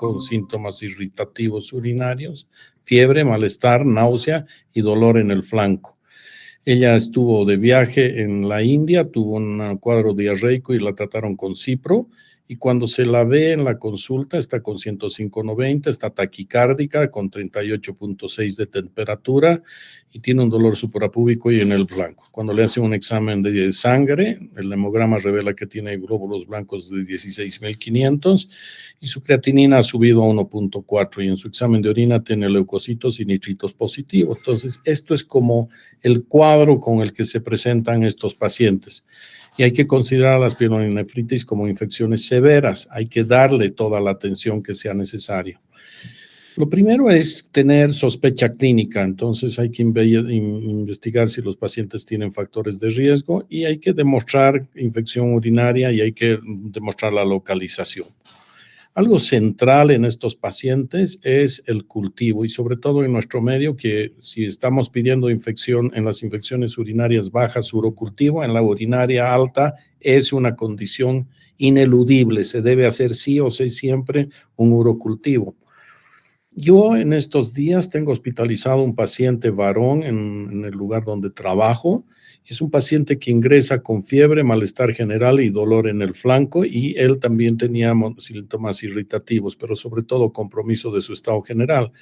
con síntomas irritativos urinarios, fiebre, malestar, náusea y dolor en el flanco. Ella estuvo de viaje en la India, tuvo un cuadro diarreico y la trataron con cipro. Y cuando se la ve en la consulta está con 105/90, está taquicárdica con 38.6 de temperatura y tiene un dolor suprapúbico y en el blanco. Cuando le hacen un examen de sangre, el hemograma revela que tiene glóbulos blancos de 16.500 y su creatinina ha subido a 1.4 y en su examen de orina tiene leucocitos y nitritos positivos. Entonces, esto es como el cuadro con el que se presentan estos pacientes. Y hay que considerar las pielonefritis como infecciones severas. Hay que darle toda la atención que sea necesaria. Lo primero es tener sospecha clínica. Entonces hay que investigar si los pacientes tienen factores de riesgo y hay que demostrar infección urinaria y hay que demostrar la localización. Algo central en estos pacientes es el cultivo y sobre todo en nuestro medio que si estamos pidiendo infección en las infecciones urinarias bajas, urocultivo, en la urinaria alta es una condición ineludible, se debe hacer sí o sí siempre un urocultivo. Yo en estos días tengo hospitalizado un paciente varón en el lugar donde trabajo. Es un paciente que ingresa con fiebre, malestar general y dolor en el flanco y él también tenía síntomas irritativos, pero sobre todo compromiso de su estado general.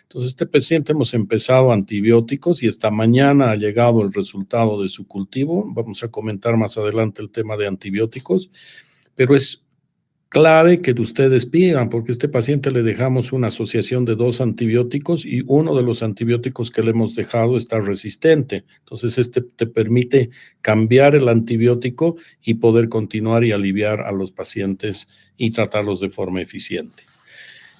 Entonces, este paciente hemos empezado antibióticos y esta mañana ha llegado el resultado de su cultivo. Vamos a comentar más adelante el tema de antibióticos, pero es clave que ustedes pidan, porque a este paciente le dejamos una asociación de 2 antibióticos y uno de los antibióticos que le hemos dejado está resistente. Entonces, este te permite cambiar el antibiótico y poder continuar y aliviar a los pacientes y tratarlos de forma eficiente.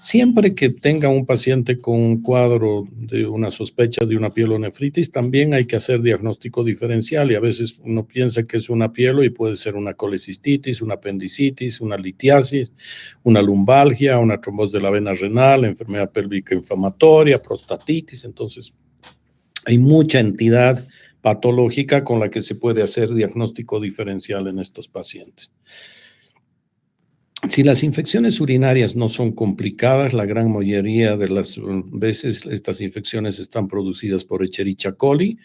Siempre que tenga un paciente con un cuadro de una sospecha de una pielonefritis, también hay que hacer diagnóstico diferencial y a veces uno piensa que es una pielo y puede ser una colecistitis, una apendicitis, una litiasis, una lumbalgia, una trombosis de la vena renal, enfermedad pélvica inflamatoria, prostatitis. Entonces, hay mucha entidad patológica con la que se puede hacer diagnóstico diferencial en estos pacientes. Si las infecciones urinarias no son complicadas, la gran mayoría de las veces estas infecciones están producidas por Escherichia coli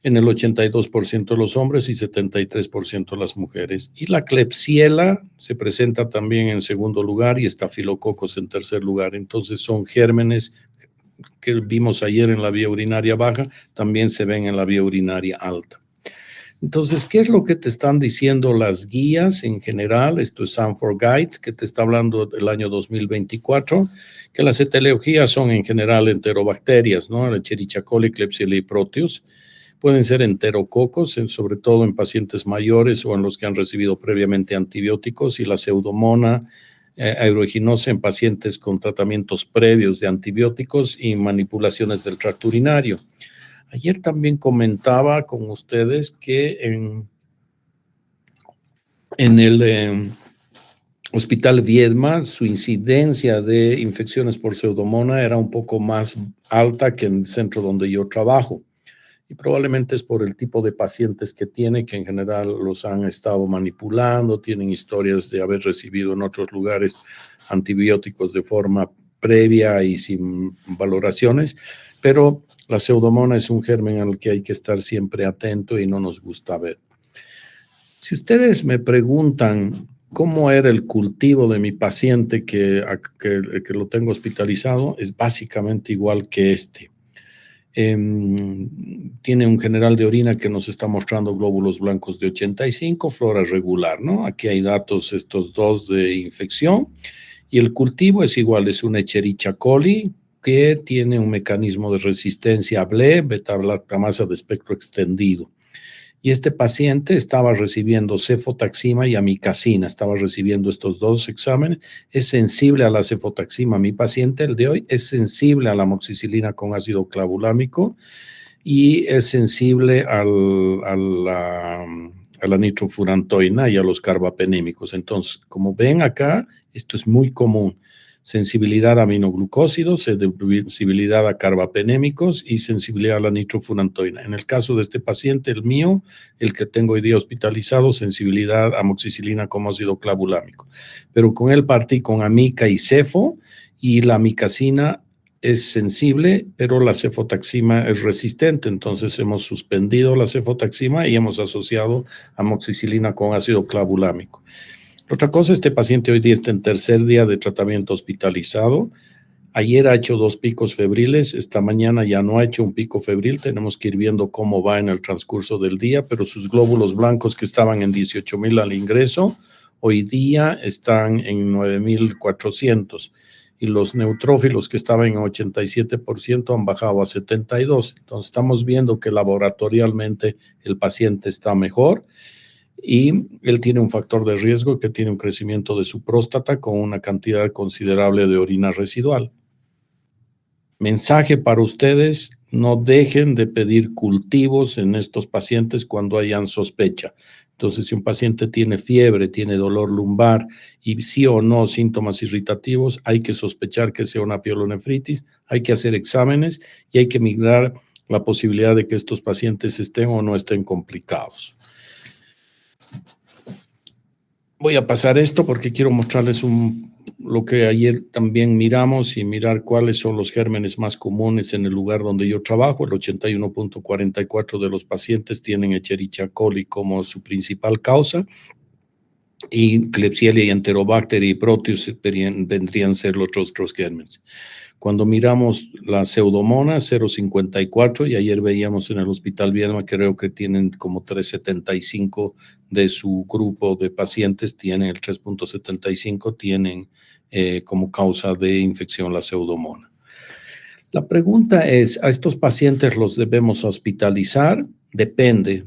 en el 82% de los hombres y 73% de las mujeres. Y la Klebsiella se presenta también en segundo lugar y Staphylococcus en tercer lugar. Entonces son gérmenes que vimos ayer en la vía urinaria baja, también se ven en la vía urinaria alta. Entonces, ¿qué es lo que te están diciendo las guías en general? Esto es Sanford Guide, que te está hablando del año 2024, que las etiologías son en general enterobacterias, ¿no? La Escherichia coli, Klebsiella y Proteus. Pueden ser enterococos, sobre todo en pacientes mayores o en los que han recibido previamente antibióticos, y la Pseudomonas aeruginosa en pacientes con tratamientos previos de antibióticos y manipulaciones del tracto urinario. Ayer también comentaba con ustedes que en el Hospital Viedma su incidencia de infecciones por Pseudomonas era un poco más alta que en el centro donde yo trabajo. Y probablemente es por el tipo de pacientes que tiene, que en general los han estado manipulando, tienen historias de haber recibido en otros lugares antibióticos de forma previa y sin valoraciones, pero la Pseudomonas es un germen al que hay que estar siempre atento y no nos gusta ver. Si ustedes me preguntan cómo era el cultivo de mi paciente que lo tengo hospitalizado, es básicamente igual que este. Tiene un general de orina que nos está mostrando glóbulos blancos de 85, flora regular, ¿no? Aquí hay datos, estos 2 de infección, y el cultivo es igual, es una Escherichia coli que tiene un mecanismo de resistencia a BLE, beta-lactamasa de espectro extendido. Y este paciente estaba recibiendo cefotaxima y amikacina, estaba recibiendo estos 2 exámenes, es sensible a la cefotaxima. Mi paciente, el de hoy, es sensible a la amoxicilina con ácido clavulámico y es sensible a la nitrofurantoína y a los carbapenémicos. Entonces, como ven acá, esto es muy común. Sensibilidad a aminoglucósidos, sensibilidad a carbapenémicos y sensibilidad a la nitrofurantoína. En el caso de este paciente, el mío, el que tengo hoy día hospitalizado, sensibilidad a amoxicilina como ácido clavulámico. Pero con él partí con amica y cefo y la amicacina es sensible, pero la cefotaxima es resistente, entonces hemos suspendido la cefotaxima y hemos asociado amoxicilina con ácido clavulámico. Otra cosa, este paciente hoy día está en tercer día de tratamiento hospitalizado. Ayer ha hecho 2 picos febriles, esta mañana ya no ha hecho un pico febril, tenemos que ir viendo cómo va en el transcurso del día, pero sus glóbulos blancos que estaban en 18,000 al ingreso, hoy día están en 9,400 y los neutrófilos que estaban en 87% han bajado a 72. Entonces estamos viendo que laboratorialmente el paciente está mejor y él tiene un factor de riesgo que tiene un crecimiento de su próstata con una cantidad considerable de orina residual. Mensaje para ustedes, no dejen de pedir cultivos en estos pacientes cuando hayan sospecha. Entonces, si un paciente tiene fiebre, tiene dolor lumbar y sí o no síntomas irritativos, hay que sospechar que sea una pielonefritis, hay que hacer exámenes y hay que migrar la posibilidad de que estos pacientes estén o no estén complicados. Voy a pasar esto porque quiero mostrarles lo que ayer también miramos y mirar cuáles son los gérmenes más comunes en el lugar donde yo trabajo. El 81.44 de los pacientes tienen Escherichia coli como su principal causa y Klebsiella y Enterobacter y Proteus vendrían a ser los otros gérmenes. Cuando miramos la pseudomonas, 0,54, y ayer veíamos en el Hospital Viedma, creo que tienen como 3,75 de su grupo de pacientes, tienen el 3,75, tienen como causa de infección la pseudomona. La pregunta es, ¿a estos pacientes los debemos hospitalizar? Depende.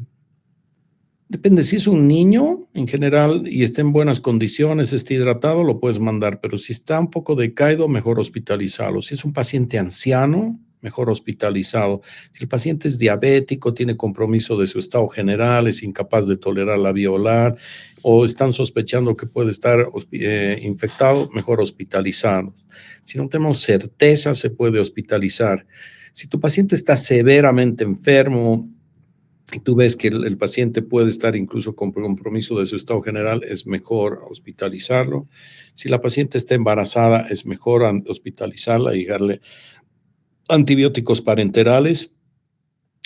Depende, si es un niño en general y está en buenas condiciones, está hidratado, lo puedes mandar, pero si está un poco decaído, mejor hospitalizarlo. Si es un paciente anciano, mejor hospitalizado. Si el paciente es diabético, tiene compromiso de su estado general, es incapaz de tolerar la vía oral o están sospechando que puede estar infectado, mejor hospitalizarlo. Si no tenemos certeza, se puede hospitalizar. Si tu paciente está severamente enfermo, y tú ves que el paciente puede estar incluso con compromiso de su estado general, es mejor hospitalizarlo. Si la paciente está embarazada, es mejor hospitalizarla y darle antibióticos parenterales.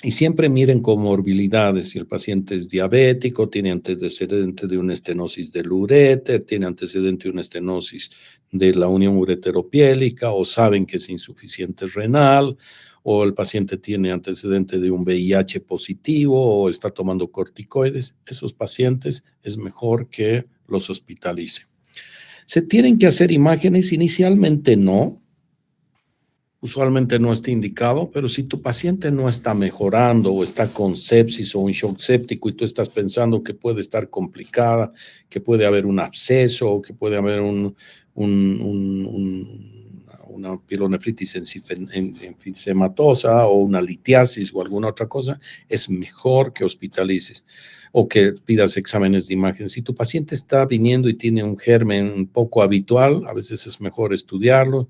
Y siempre miren comorbilidades. Si el paciente es diabético, tiene antecedente de una estenosis del uréter, tiene antecedente de una estenosis de la unión ureteropiélica, o saben que es insuficiente renal, o el paciente tiene antecedente de un VIH positivo o está tomando corticoides, esos pacientes es mejor que los hospitalicen. ¿Se tienen que hacer imágenes? Inicialmente no. Usualmente no está indicado, pero si tu paciente no está mejorando o está con sepsis o un shock séptico y tú estás pensando que puede estar complicada, que puede haber un absceso o que puede haber una pielonefritis enfisematosa o una litiasis o alguna otra cosa, es mejor que hospitalices o que pidas exámenes de imagen. Si tu paciente está viniendo y tiene un germen poco habitual, a veces es mejor estudiarlo.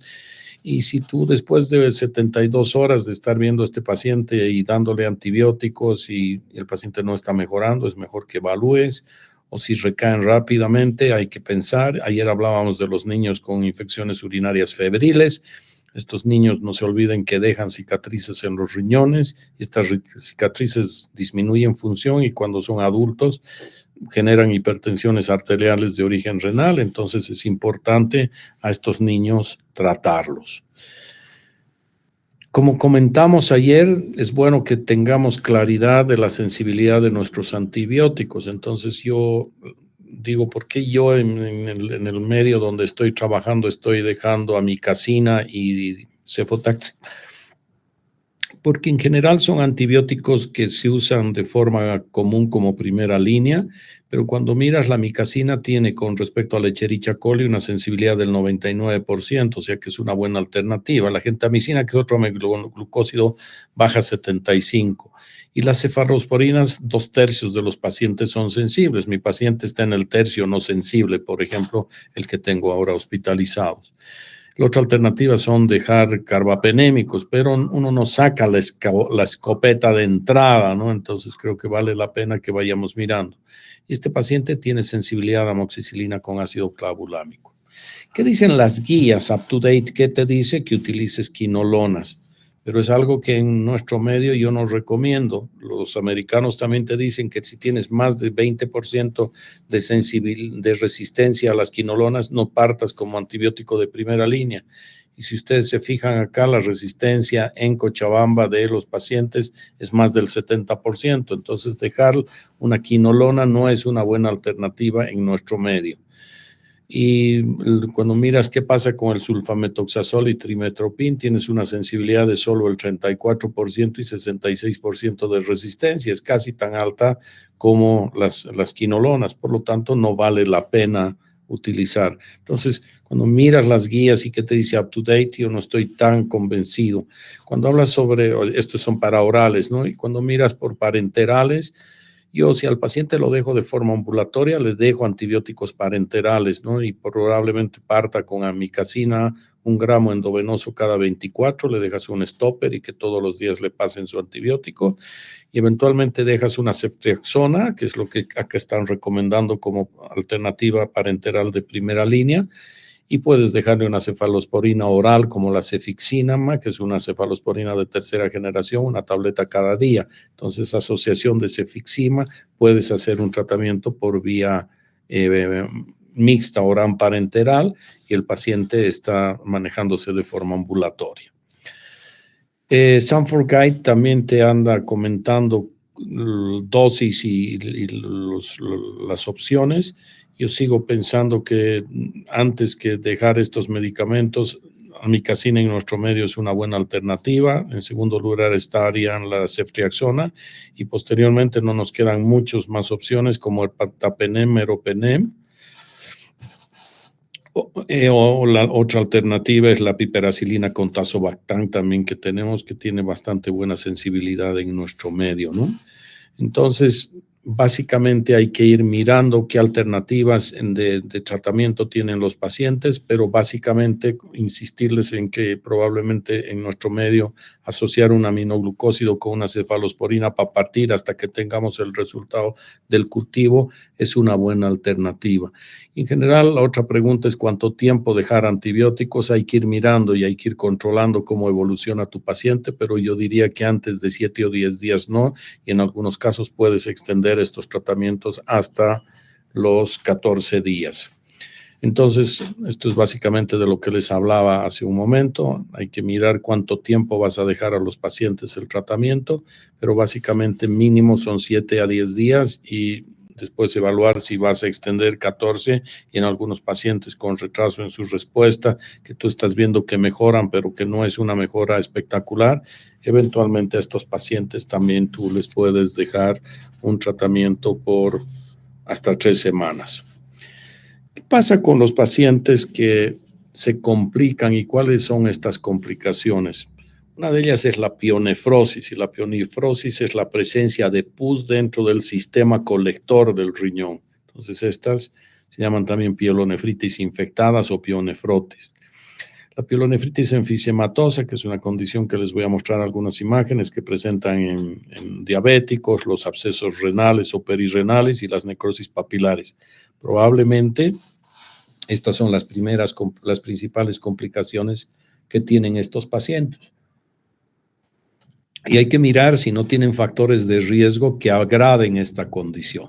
Y si tú después de 72 horas de estar viendo a este paciente y dándole antibióticos y el paciente no está mejorando, es mejor que evalúes. O si recaen rápidamente, hay que pensar. Ayer hablábamos de los niños con infecciones urinarias febriles. Estos niños, no se olviden que dejan cicatrices en los riñones. Estas cicatrices disminuyen función y cuando son adultos generan hipertensiones arteriales de origen renal. Entonces es importante a estos niños tratarlos. Como comentamos ayer, es bueno que tengamos claridad de la sensibilidad de nuestros antibióticos. Entonces yo digo, ¿por qué yo en el medio donde estoy trabajando estoy dejando amicacina y cefotaxima? Porque en general son antibióticos que se usan de forma común como primera línea, pero cuando miras la amicacina tiene con respecto a la Escherichia coli una sensibilidad del 99%, o sea que es una buena alternativa. La gentamicina, que es otro glucósido, baja 75%. Y las cefalosporinas, 2/3 de los pacientes son sensibles. Mi paciente está en el tercio no sensible, por ejemplo, el que tengo ahora hospitalizados. La otra alternativa son dejar carbapenémicos, pero uno no saca la escopeta de entrada, ¿no? Entonces creo que vale la pena que vayamos mirando. Y este paciente tiene sensibilidad a amoxicilina con ácido clavulámico. ¿Qué dicen las guías up-to-date? ¿Qué te dice? Que utilices quinolonas. Pero es algo que en nuestro medio yo no recomiendo. Los americanos también te dicen que si tienes más de 20% de resistencia a las quinolonas, no partas como antibiótico de primera línea. Y si ustedes se fijan acá, la resistencia en Cochabamba de los pacientes es más del 70%. Entonces, dejar una quinolona no es una buena alternativa en nuestro medio. Y cuando miras qué pasa con el sulfametoxazol y trimetoprim, tienes una sensibilidad de solo el 34% y 66% de resistencia. Es casi tan alta como las quinolonas, por lo tanto no vale la pena utilizar. Entonces, cuando miras las guías y que te dice up to date, yo no estoy tan convencido. Cuando hablas sobre, estos son para orales, ¿no? Y cuando miras por parenterales, yo, si al paciente lo dejo de forma ambulatoria, le dejo antibióticos parenterales, ¿no? Y probablemente parta con amikacina, 1 gramo endovenoso cada 24, le dejas un stopper y que todos los días le pasen su antibiótico. Y eventualmente dejas una ceftriaxona, que es lo que acá están recomendando como alternativa parenteral de primera línea. Y puedes dejarle una cefalosporina oral como la cefixinama, que es una cefalosporina de tercera generación, una tableta cada día. Entonces, asociación de cefixima, puedes hacer un tratamiento por vía mixta oral parenteral y el paciente está manejándose de forma ambulatoria. Sanford Guide también te anda comentando dosis y las opciones. Yo sigo pensando que antes que dejar estos medicamentos, amikacina en nuestro medio es una buena alternativa. En segundo lugar estarían la ceftriaxona y posteriormente no nos quedan muchas más opciones como el patapenem, meropenem. O la otra alternativa es la piperacilina con tazobactam también que tenemos, que tiene bastante buena sensibilidad en nuestro medio, ¿no? Entonces, básicamente hay que ir mirando qué alternativas de tratamiento tienen los pacientes, pero básicamente insistirles en que probablemente en nuestro medio asociar un aminoglucósido con una cefalosporina para partir hasta que tengamos el resultado del cultivo es una buena alternativa. En general, la otra pregunta es cuánto tiempo dejar antibióticos. Hay que ir mirando y hay que ir controlando cómo evoluciona tu paciente, pero yo diría que antes de 7 o 10 días no, y en algunos casos puedes extender estos tratamientos hasta los 14 días. Entonces, esto es básicamente de lo que les hablaba hace un momento. Hay que mirar cuánto tiempo vas a dejar a los pacientes el tratamiento, pero básicamente mínimo son 7 a 10 días y después evaluar si vas a extender 14 y en algunos pacientes con retraso en su respuesta, que tú estás viendo que mejoran, pero que no es una mejora espectacular. Eventualmente a estos pacientes también tú les puedes dejar un tratamiento por hasta 3 semanas. ¿Qué pasa con los pacientes que se complican y cuáles son estas complicaciones? Una de ellas es la pionefrosis y la pionefrosis es la presencia de pus dentro del sistema colector del riñón. Entonces estas se llaman también pielonefritis infectadas o pionefrotis. La pielonefritis enfisematosa, que es una condición que les voy a mostrar algunas imágenes que presentan en diabéticos, los abscesos renales o perirrenales y las necrosis papilares. Probablemente estas son las principales complicaciones que tienen estos pacientes. Y hay que mirar si no tienen factores de riesgo que agraven esta condición.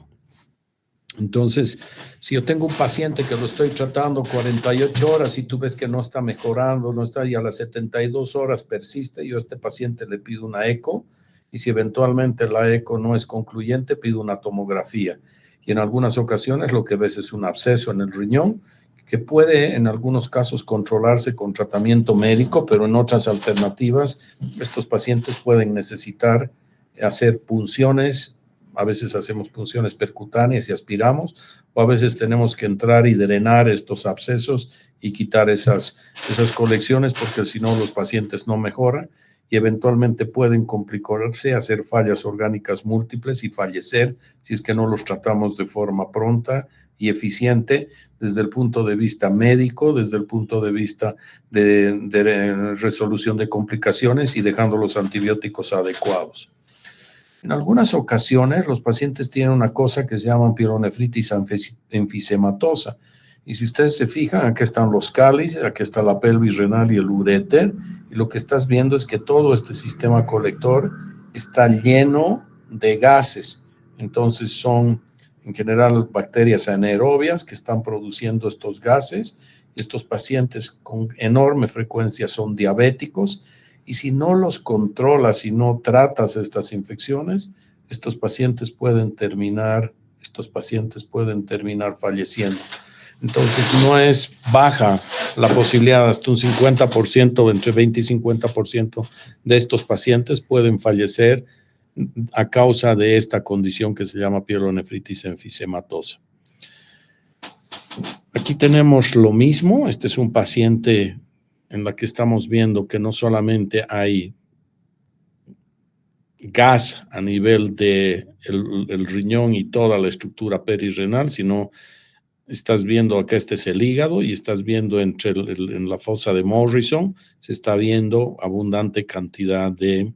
Entonces, si yo tengo un paciente que lo estoy tratando 48 horas y tú ves que no está mejorando, no está, y a las 72 horas persiste, yo a este paciente le pido una eco y si eventualmente la eco no es concluyente, pido una tomografía. Y en algunas ocasiones lo que ves es un absceso en el riñón que puede en algunos casos controlarse con tratamiento médico, pero en otras alternativas estos pacientes pueden necesitar hacer punciones. A veces hacemos punciones percutáneas y aspiramos, o a veces tenemos que entrar y drenar estos abscesos y quitar esas colecciones, porque si no los pacientes no mejoran y eventualmente pueden complicarse, hacer fallas orgánicas múltiples y fallecer si es que no los tratamos de forma pronta y eficiente desde el punto de vista médico, desde el punto de vista de resolución de complicaciones y dejando los antibióticos adecuados. En algunas ocasiones los pacientes tienen una cosa que se llama pielonefritis enfisematosa. Y si ustedes se fijan, aquí están los cálices, aquí está la pelvis renal y el uréter, y lo que estás viendo es que todo este sistema colector está lleno de gases. Entonces son, en general, bacterias anaerobias que están produciendo estos gases. Estos pacientes con enorme frecuencia son diabéticos, y si no los controlas, si no tratas estas infecciones, estos pacientes pueden terminar falleciendo. Entonces, no es baja la posibilidad, hasta un 50%, entre 20 y 50% de estos pacientes pueden fallecer a causa de esta condición que se llama pielonefritis enfisematosa. Aquí tenemos lo mismo. Este es un paciente en la que estamos viendo que no solamente hay gas a nivel de el riñón y toda la estructura perirrenal, sino estás viendo acá, este es el hígado, y estás viendo en la fosa de Morrison, se está viendo abundante cantidad de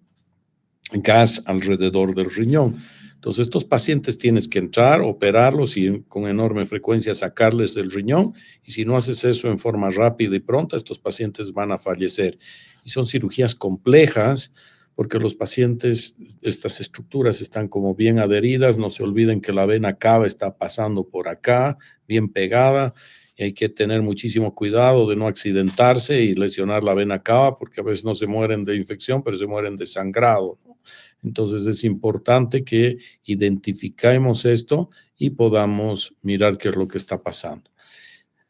gas alrededor del riñón. Entonces, estos pacientes tienes que entrar, operarlos y con enorme frecuencia sacarles del riñón, y si no haces eso en forma rápida y pronta, estos pacientes van a fallecer. Y son cirugías complejas, porque los pacientes, estas estructuras están como bien adheridas. No se olviden que la vena cava está pasando por acá, bien pegada, y hay que tener muchísimo cuidado de no accidentarse y lesionar la vena cava, porque a veces no se mueren de infección, pero se mueren de sangrado, ¿no? Entonces es importante que identifiquemos esto y podamos mirar qué es lo que está pasando.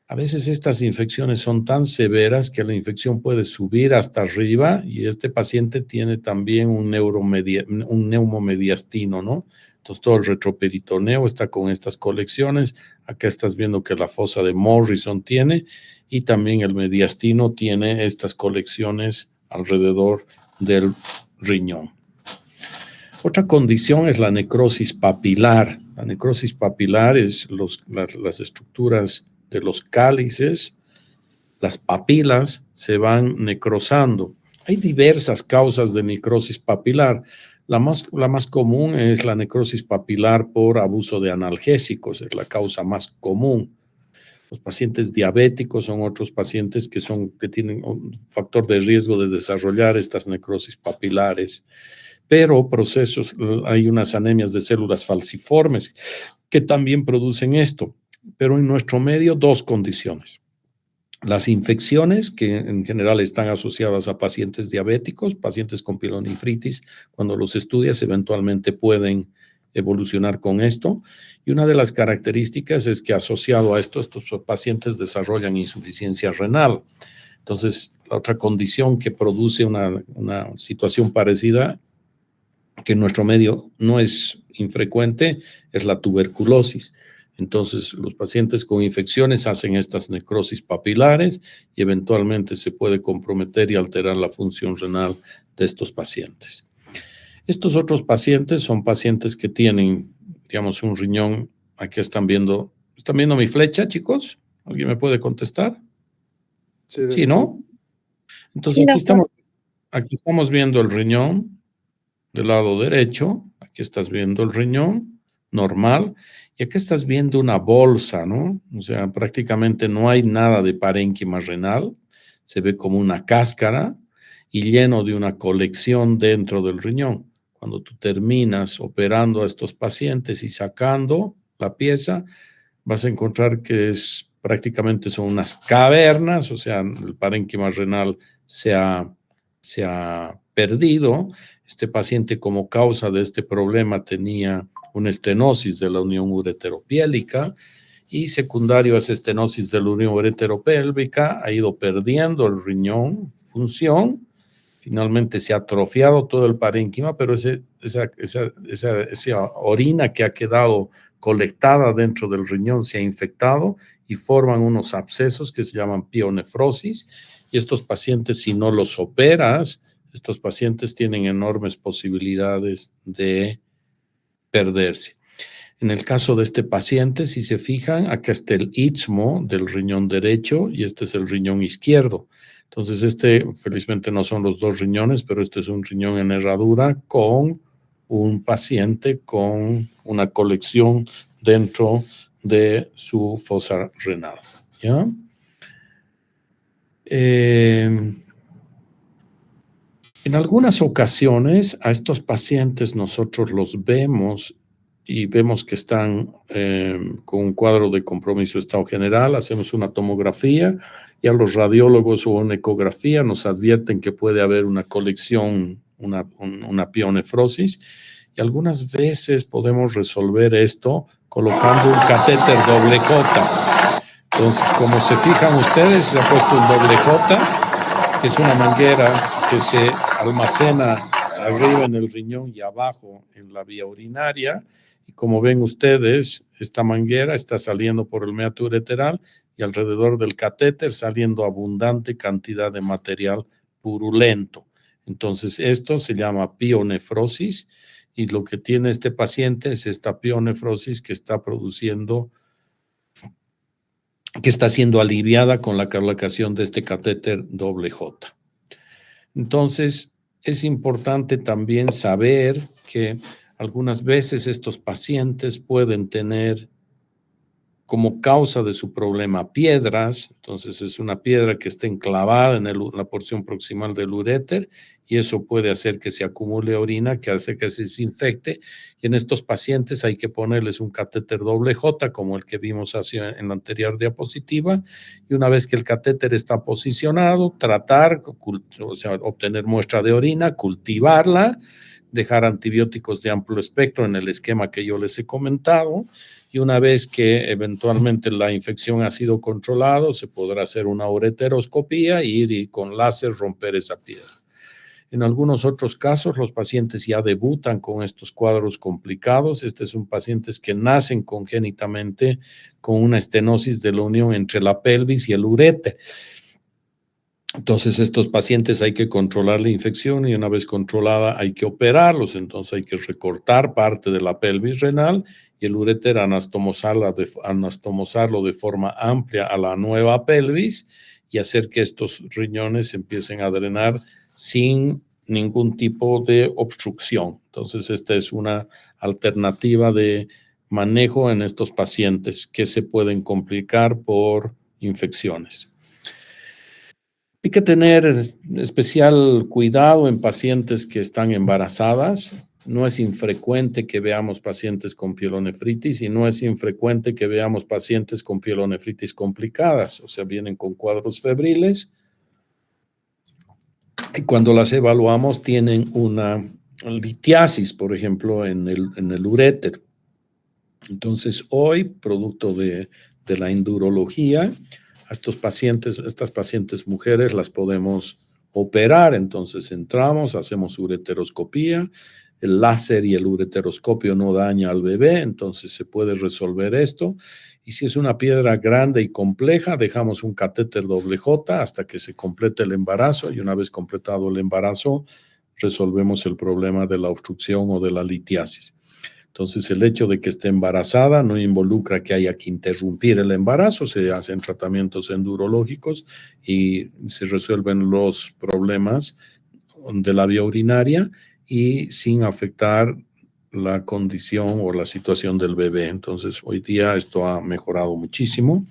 A veces estas infecciones son tan severas que la infección puede subir hasta arriba, y este paciente tiene también un neumomediastino, ¿no? Entonces todo el retroperitoneo está con estas colecciones. Acá estás viendo que la fosa de Morrison tiene, y también el mediastino tiene estas colecciones alrededor del riñón. Otra condición es la necrosis papilar. La necrosis papilar es las estructuras de los cálices, las papilas se van necrosando. Hay diversas causas de necrosis papilar. La más común es la necrosis papilar por abuso de analgésicos, es la causa más común. Los pacientes diabéticos son otros pacientes que tienen un factor de riesgo de desarrollar estas necrosis papilares. Pero hay unas anemias de células falciformes que también producen esto. Pero en nuestro medio, dos condiciones. Las infecciones, que en general están asociadas a pacientes diabéticos, pacientes con pielonefritis, cuando los estudias eventualmente pueden evolucionar con esto. Y una de las características es que asociado a esto, estos pacientes desarrollan insuficiencia renal. Entonces, la otra condición que produce una situación parecida, que en nuestro medio no es infrecuente, es la tuberculosis. Entonces, los pacientes con infecciones hacen estas necrosis papilares, y eventualmente se puede comprometer y alterar la función renal de estos pacientes. Estos otros pacientes son pacientes que tienen, digamos, un riñón. Aquí ¿están viendo mi flecha, chicos? ¿Alguien me puede contestar? Sí, ¿no? Entonces, aquí estamos viendo el riñón del lado derecho. Aquí estás viendo el riñón normal, y aquí estás viendo una bolsa, ¿no? O sea, prácticamente no hay nada de parénquima renal, se ve como una cáscara y lleno de una colección dentro del riñón. Cuando tú terminas operando a estos pacientes y sacando la pieza, vas a encontrar que prácticamente son unas cavernas. O sea, el parénquima renal se ha perdido. Este paciente, como causa de este problema, tenía una estenosis de la unión ureteropélvica, y secundario a esa estenosis de la unión ureteropélvica ha ido perdiendo el riñón función. Finalmente se ha atrofiado todo el parénquima, pero esa orina que ha quedado colectada dentro del riñón se ha infectado y forman unos abscesos que se llaman pionefrosis. Y estos pacientes, si no los operas, estos pacientes tienen enormes posibilidades de perderse. En el caso de este paciente, si se fijan, acá está el istmo del riñón derecho y este es el riñón izquierdo. Entonces, felizmente no son los dos riñones, pero este es un riñón en herradura con un paciente con una colección dentro de su fosa renal. ¿Ya? En algunas ocasiones a estos pacientes nosotros los vemos y vemos que están con un cuadro de compromiso de estado general, hacemos una tomografía y a los radiólogos o una ecografía nos advierten que puede haber una colección, una pionefrosis, y algunas veces podemos resolver esto colocando un catéter doble J. Entonces, como se fijan ustedes, se ha puesto un doble J, que es una manguera que se almacena arriba en el riñón y abajo en la vía urinaria. Y como ven ustedes, esta manguera está saliendo por el meato ureteral y alrededor del catéter saliendo abundante cantidad de material purulento. Entonces, esto se llama pionefrosis y lo que tiene este paciente es esta pionefrosis que está produciendo, que está siendo aliviada con la colocación de este catéter doble J. Entonces, es importante también saber que algunas veces estos pacientes pueden tener como causa de su problema piedras, entonces es una piedra que está enclavada en la porción proximal del uréter y eso puede hacer que se acumule orina, que hace que se desinfecte. Y en estos pacientes hay que ponerles un catéter doble J, como el que vimos en la anterior diapositiva, y una vez que el catéter está posicionado, tratar, o sea, obtener muestra de orina, cultivarla, dejar antibióticos de amplio espectro en el esquema que yo les he comentado, y una vez que eventualmente la infección ha sido controlada, se podrá hacer una ureteroscopía y ir y con láser romper esa piedra. En algunos otros casos, los pacientes ya debutan con estos cuadros complicados. Son pacientes que nacen congénitamente con una estenosis de la unión entre la pelvis y el uréter. Entonces, estos pacientes hay que controlar la infección y una vez controlada hay que operarlos. Entonces, hay que recortar parte de la pelvis renal y el uréter anastomosarlo de forma amplia a la nueva pelvis y hacer que estos riñones empiecen a drenar sin ningún tipo de obstrucción. Entonces, esta es una alternativa de manejo en estos pacientes que se pueden complicar por infecciones. Hay que tener especial cuidado en pacientes que están embarazadas. No es infrecuente que veamos pacientes con pielonefritis y no es infrecuente que veamos pacientes con pielonefritis complicadas, o sea, vienen con cuadros febriles y cuando las evaluamos tienen una litiasis, por ejemplo, en el uréter. Entonces, hoy, producto de la endurología, a estas pacientes mujeres las podemos operar. Entonces entramos, hacemos ureteroscopía, el láser y el ureteroscopio no daña al bebé, entonces se puede resolver esto. Y si es una piedra grande y compleja, dejamos un catéter doble J hasta que se complete el embarazo y una vez completado el embarazo, resolvemos el problema de la obstrucción o de la litiasis. Entonces, el hecho de que esté embarazada no involucra que haya que interrumpir el embarazo, se hacen tratamientos endurológicos y se resuelven los problemas de la vía urinaria y sin afectar la condición o la situación del bebé. Entonces, hoy día esto ha mejorado muchísimo.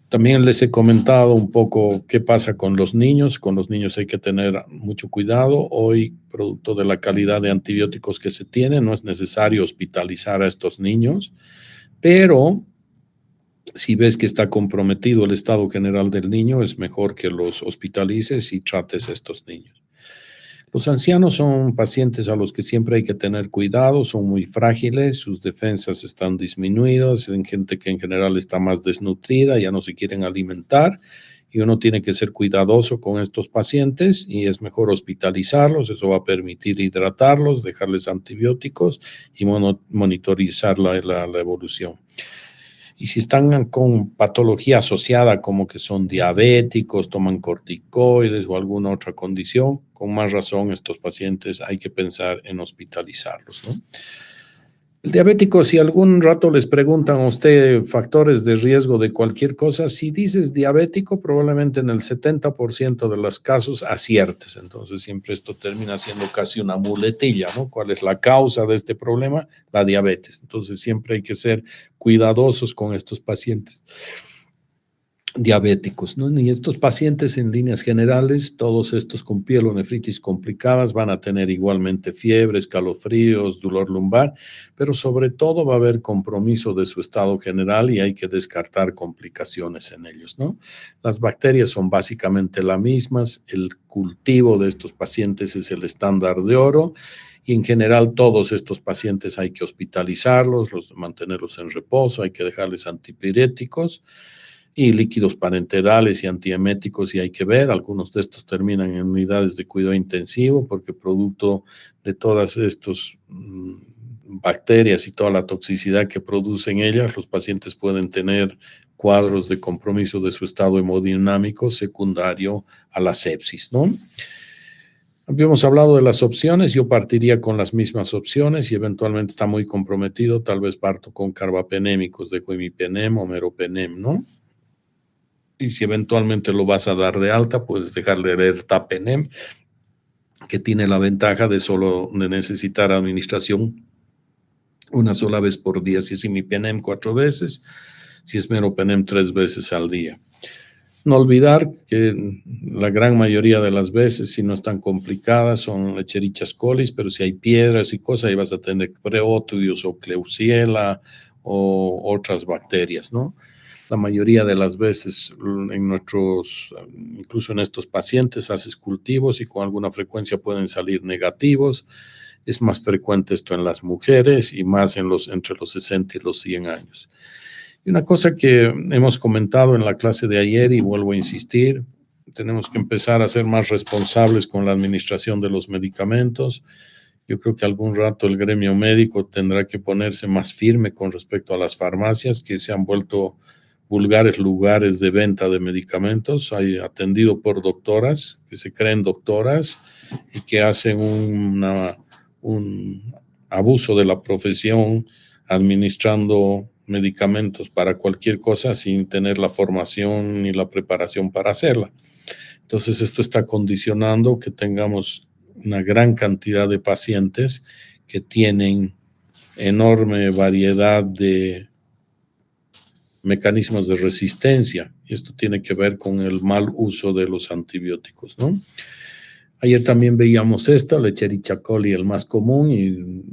También les he comentado un poco qué pasa con los niños. Con los niños hay que tener mucho cuidado. Hoy, producto de la calidad de antibióticos que se tiene, no es necesario hospitalizar a estos niños, pero si ves que está comprometido el estado general del niño, es mejor que los hospitalices y trates a estos niños. Los ancianos son pacientes a los que siempre hay que tener cuidado, son muy frágiles, sus defensas están disminuidas, en gente que en general está más desnutrida, ya no se quieren alimentar y uno tiene que ser cuidadoso con estos pacientes y es mejor hospitalizarlos, eso va a permitir hidratarlos, dejarles antibióticos y monitorizar la evolución. Y si están con patología asociada como que son diabéticos, toman corticoides o alguna otra condición, con más razón estos pacientes hay que pensar en hospitalizarlos, ¿no? El diabético, si algún rato les preguntan a usted factores de riesgo de cualquier cosa, si dices diabético, probablemente en el 70% de los casos aciertes. Entonces siempre esto termina siendo casi una muletilla, ¿no? ¿Cuál es la causa de este problema? La diabetes. Entonces siempre hay que ser cuidadosos con estos pacientes. diabéticos, ¿no? Y estos pacientes en líneas generales, todos estos con pielonefritis complicadas van a tener igualmente fiebre, escalofríos, dolor lumbar, pero sobre todo va a haber compromiso de su estado general y hay que descartar complicaciones en ellos, ¿no? Las bacterias son básicamente las mismas, el cultivo de estos pacientes es el estándar de oro y en general todos estos pacientes hay que hospitalizarlos, mantenerlos en reposo, hay que dejarles antipiréticos y líquidos parenterales y antieméticos, y hay que ver, algunos de estos terminan en unidades de cuidado intensivo porque producto de todas estas bacterias y toda la toxicidad que producen ellas, los pacientes pueden tener cuadros de compromiso de su estado hemodinámico secundario a la sepsis, ¿no? Habíamos hablado de las opciones, yo partiría con las mismas opciones y eventualmente está muy comprometido, tal vez parto con carbapenémicos de imipenem o meropenem, ¿no? Y si eventualmente lo vas a dar de alta, puedes dejarle el ertapenem, que tiene la ventaja de necesitar administración una sola vez por día. Si es imipenem, 4 veces, si es meropenem, 3 veces al día. No olvidar que la gran mayoría de las veces, si no están complicadas, son Echerichia colis, pero si hay piedras y cosas, ahí vas a tener Preotius o Klebsiella o otras bacterias, ¿no? La mayoría de las veces incluso en estos pacientes, haces cultivos y con alguna frecuencia pueden salir negativos. Es más frecuente esto en las mujeres y más entre los 60 y los 100 años. Y una cosa que hemos comentado en la clase de ayer y vuelvo a insistir, tenemos que empezar a ser más responsables con la administración de los medicamentos. Yo creo que algún rato el gremio médico tendrá que ponerse más firme con respecto a las farmacias que se han vuelto vulgares lugares de venta de medicamentos, hay atendido por doctoras que se creen doctoras y que hacen un abuso de la profesión administrando medicamentos para cualquier cosa sin tener la formación ni la preparación para hacerla. Entonces esto está condicionando que tengamos una gran cantidad de pacientes que tienen enorme variedad de mecanismos de resistencia. Y esto tiene que ver con el mal uso de los antibióticos, ¿no? Ayer también veíamos esta, la Echerichia coli, el más común, y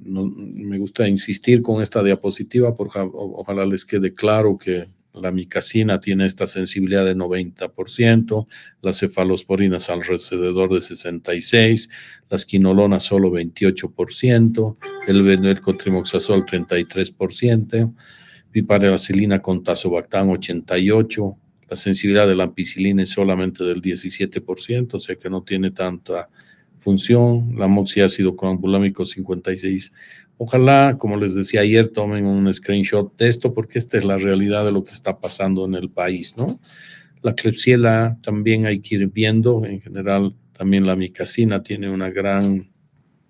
me gusta insistir con esta diapositiva porque ojalá les quede claro que la micacina tiene esta sensibilidad de 90%, las cefalosporinas alrededor de 66%, las quinolonas solo 28%, el benzoilcotrimoxazol 33%, piperacilina con tazobactam 88%, la sensibilidad de la ampicilina es solamente del 17%, o sea que no tiene tanta función, la amoxiácido cloambulámico 56%. Ojalá, como les decía ayer, tomen un screenshot de esto porque esta es la realidad de lo que está pasando en el país, ¿no? La Klebsiella también hay que ir viendo, en general también la micacina tiene una gran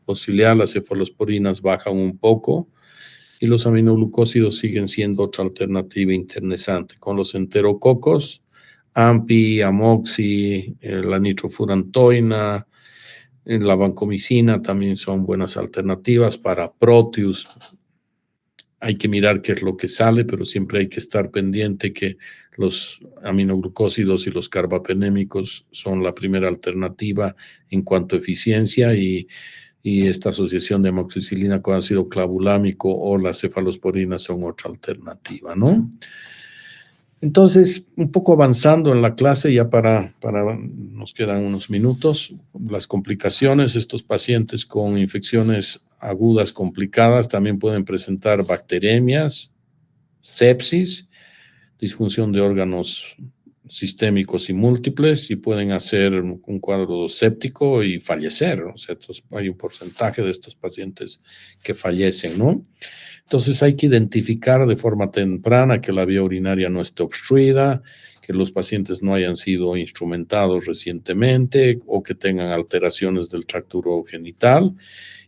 posibilidad, las cefalosporinas bajan un poco, y los aminoglucósidos siguen siendo otra alternativa interesante. Con los enterococos, AMPI, Amoxi, la nitrofurantoína, la vancomicina también son buenas alternativas para Proteus. Hay que mirar qué es lo que sale, pero siempre hay que estar pendiente que los aminoglucósidos y los carbapenémicos son la primera alternativa en cuanto a eficiencia y esta asociación de amoxicilina con ácido clavulámico o las cefalosporinas son otra alternativa, ¿no? Entonces, un poco avanzando en la clase, ya nos quedan unos minutos, las complicaciones, estos pacientes con infecciones agudas complicadas también pueden presentar bacteremias, sepsis, disfunción de órganos sistémicos y múltiples y pueden hacer un cuadro séptico y fallecer. O sea, hay un porcentaje de estos pacientes que fallecen, ¿no? Entonces hay que identificar de forma temprana que la vía urinaria no esté obstruida, que los pacientes no hayan sido instrumentados recientemente o que tengan alteraciones del tracto urogenital.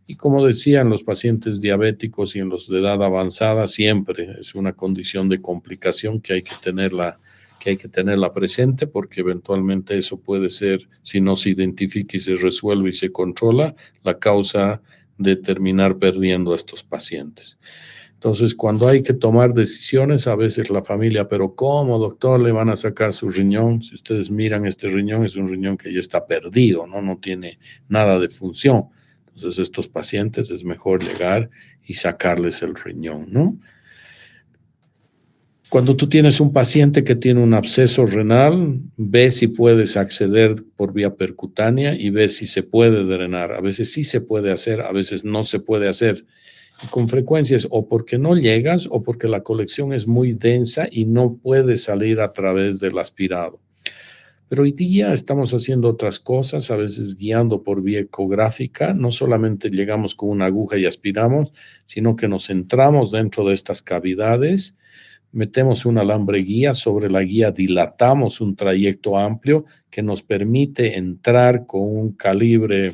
Y como decía, en los pacientes diabéticos y en los de edad avanzada siempre es una condición de complicación que hay que tenerla presente porque eventualmente eso puede ser, si no se identifica y se resuelve y se controla, la causa de terminar perdiendo a estos pacientes. Entonces, cuando hay que tomar decisiones, a veces la familia, pero ¿cómo, doctor, le van a sacar su riñón? Si ustedes miran este riñón, es un riñón que ya está perdido, ¿no? No tiene nada de función. Entonces, estos pacientes es mejor llegar y sacarles el riñón, ¿no? Cuando tú tienes un paciente que tiene un absceso renal, ve si puedes acceder por vía percutánea y ve si se puede drenar. A veces sí se puede hacer, a veces no se puede hacer. Y con frecuencia es o porque no llegas o porque la colección es muy densa y no puede salir a través del aspirado. Pero hoy día estamos haciendo otras cosas, a veces guiando por vía ecográfica. No solamente llegamos con una aguja y aspiramos, sino que nos centramos dentro de estas cavidades, metemos un alambre guía, sobre la guía dilatamos un trayecto amplio que nos permite entrar con un calibre,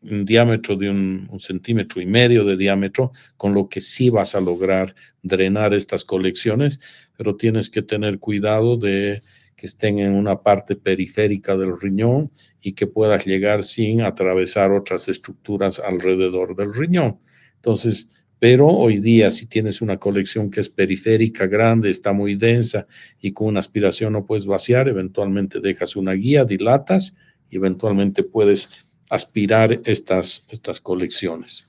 un diámetro de un centímetro y medio de diámetro, con lo que sí vas a lograr drenar estas colecciones, pero tienes que tener cuidado de que estén en una parte periférica del riñón y que puedas llegar sin atravesar otras estructuras alrededor del riñón. Entonces, pero hoy día, si tienes una colección que es periférica, grande, está muy densa y con una aspiración no puedes vaciar, eventualmente dejas una guía, dilatas y eventualmente puedes aspirar estas colecciones.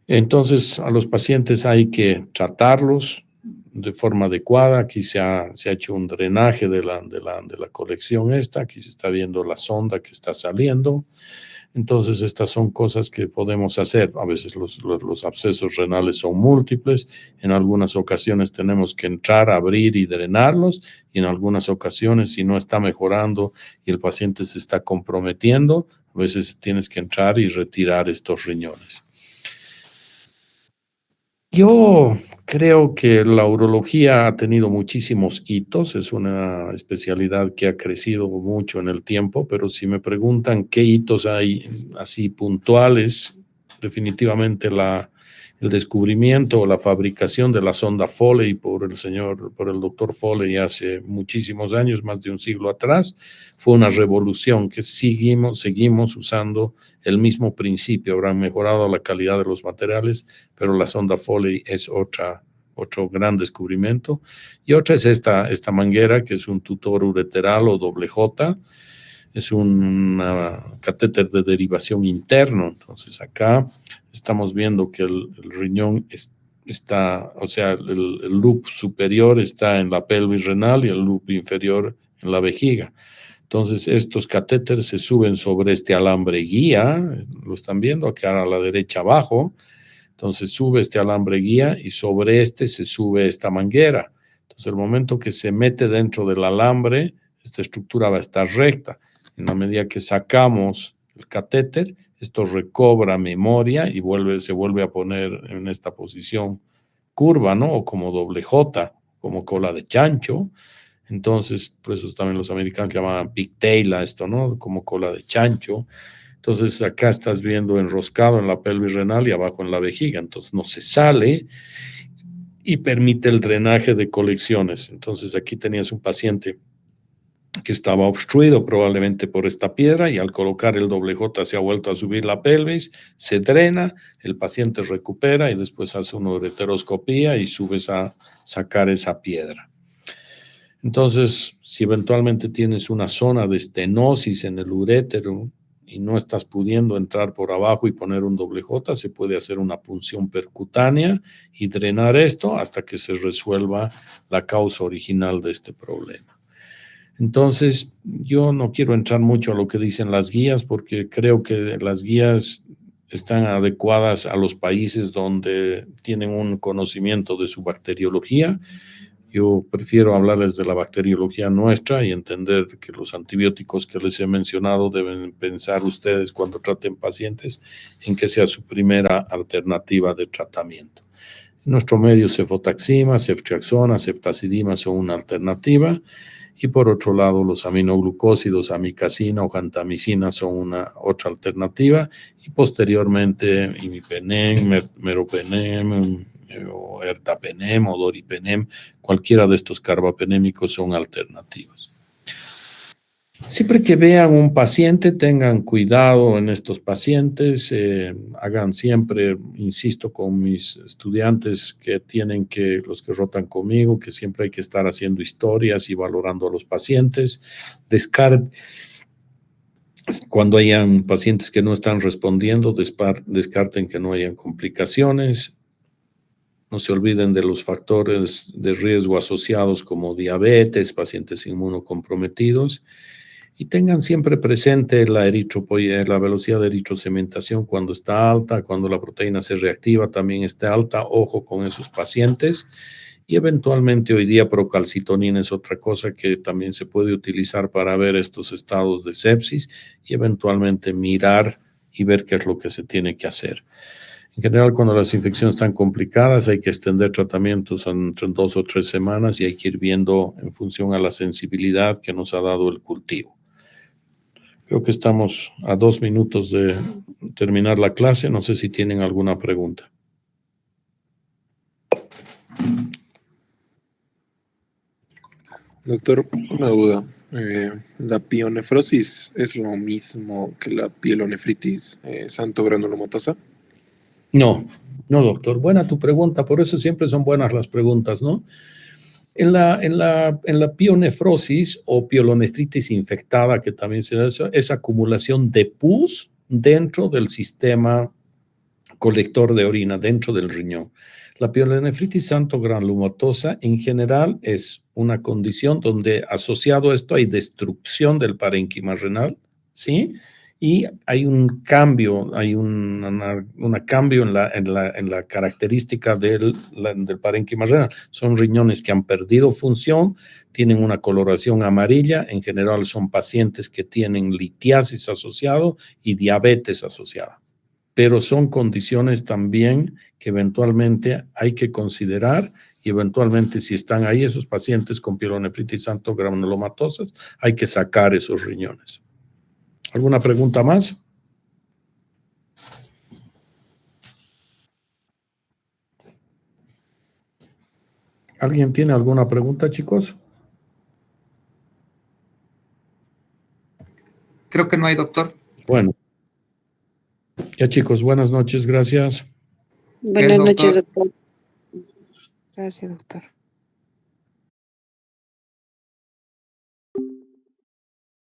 Entonces, a los pacientes hay que tratarlos de forma adecuada. Aquí se ha hecho un drenaje de la colección esta. Aquí se está viendo la sonda que está saliendo. Entonces, estas son cosas que podemos hacer. A veces los abscesos renales son múltiples. En algunas ocasiones tenemos que entrar, abrir y drenarlos. Y en algunas ocasiones, si no está mejorando y el paciente se está comprometiendo, a veces tienes que entrar y retirar estos riñones. Yo creo que la urología ha tenido muchísimos hitos, es una especialidad que ha crecido mucho en el tiempo, pero si me preguntan qué hitos hay así puntuales, definitivamente el descubrimiento o la fabricación de la sonda Foley por el doctor Foley hace muchísimos años, más de un siglo atrás, fue una revolución que seguimos usando el mismo principio. Habrán mejorado la calidad de los materiales, pero la sonda Foley es otro gran descubrimiento. Y otra es esta manguera, que es un tutor ureteral o doble J, es un catéter de derivación interno. Entonces acá estamos viendo que el riñón está, o sea, el loop superior está en la pelvis renal y el loop inferior en la vejiga. Entonces, estos catéteres se suben sobre este alambre guía, lo están viendo acá a la derecha abajo. Entonces, sube este alambre guía y sobre este se sube esta manguera. Entonces, el momento que se mete dentro del alambre, esta estructura va a estar recta. En la medida que sacamos el catéter, esto recobra memoria y se vuelve a poner en esta posición curva, ¿no? O como doble J, como cola de chancho. Entonces, por eso también los americanos llamaban pigtail a esto, ¿no? Como cola de chancho. Entonces, acá estás viendo enroscado en la pelvis renal y abajo en la vejiga. Entonces, no se sale y permite el drenaje de colecciones. Entonces, aquí tenías un paciente que estaba obstruido probablemente por esta piedra y al colocar el doble J se ha vuelto a subir la pelvis, se drena, el paciente recupera y después hace una ureteroscopía y subes a sacar esa piedra. Entonces, si eventualmente tienes una zona de estenosis en el urétero y no estás pudiendo entrar por abajo y poner un doble J, se puede hacer una punción percutánea y drenar esto hasta que se resuelva la causa original de este problema. Entonces, yo no quiero entrar mucho a lo que dicen las guías porque creo que las guías están adecuadas a los países donde tienen un conocimiento de su bacteriología. Yo prefiero hablarles de la bacteriología nuestra y entender que los antibióticos que les he mencionado deben pensar ustedes cuando traten pacientes en que sea su primera alternativa de tratamiento. En nuestro medio, cefotaxima, ceftriaxona, ceftazidima son una alternativa. Y por otro lado, los aminoglucósidos, amicacina o gentamicina son una otra alternativa. Y posteriormente, imipenem, meropenem, o ertapenem o doripenem, cualquiera de estos carbapenémicos son alternativas. Siempre que vean un paciente, tengan cuidado en estos pacientes, hagan siempre, insisto con mis estudiantes que tienen que, los que rotan conmigo, que siempre hay que estar haciendo historias y valorando a los pacientes. Cuando hayan pacientes que no están respondiendo, descarten que no hayan complicaciones. No se olviden de los factores de riesgo asociados como diabetes, pacientes inmunocomprometidos. Y tengan siempre presente la velocidad de eritrocementación cuando está alta, cuando la proteína C reactiva también está alta. Ojo con esos pacientes. Y eventualmente hoy día procalcitonina es otra cosa que también se puede utilizar para ver estos estados de sepsis y eventualmente mirar y ver qué es lo que se tiene que hacer. En general, cuando las infecciones están complicadas, hay que extender tratamientos entre 2 o 3 semanas y hay que ir viendo en función a la sensibilidad que nos ha dado el cultivo. Creo que estamos a 2 minutos de terminar la clase. No sé si tienen alguna pregunta. Doctor, una duda. ¿La pielonefrosis es lo mismo que la pielonefritis santo-granulomatosa? No, no, doctor. Buena tu pregunta. Por eso siempre son buenas las preguntas, ¿no? En la pionefrosis o pielonefritis infectada, que también se da, es acumulación de pus dentro del sistema colector de orina, dentro del riñón. La pielonefritis santo-granulomatosa en general es una condición donde asociado a esto hay destrucción del parénquima renal, ¿sí? Y hay un cambio, hay una cambio en la característica del parénquima renal. Son riñones que han perdido función, tienen una coloración amarilla, en general son pacientes que tienen litiasis asociado y diabetes asociada. Pero son condiciones también que eventualmente hay que considerar y eventualmente si están ahí esos pacientes con pielonefritis santo-granulomatosas, hay que sacar esos riñones. ¿Alguna pregunta más? ¿Alguien tiene alguna pregunta, chicos? Creo que no hay, doctor. Bueno. Ya, chicos, buenas noches, gracias. Buenas noches, doctor. doctor. Gracias, doctor.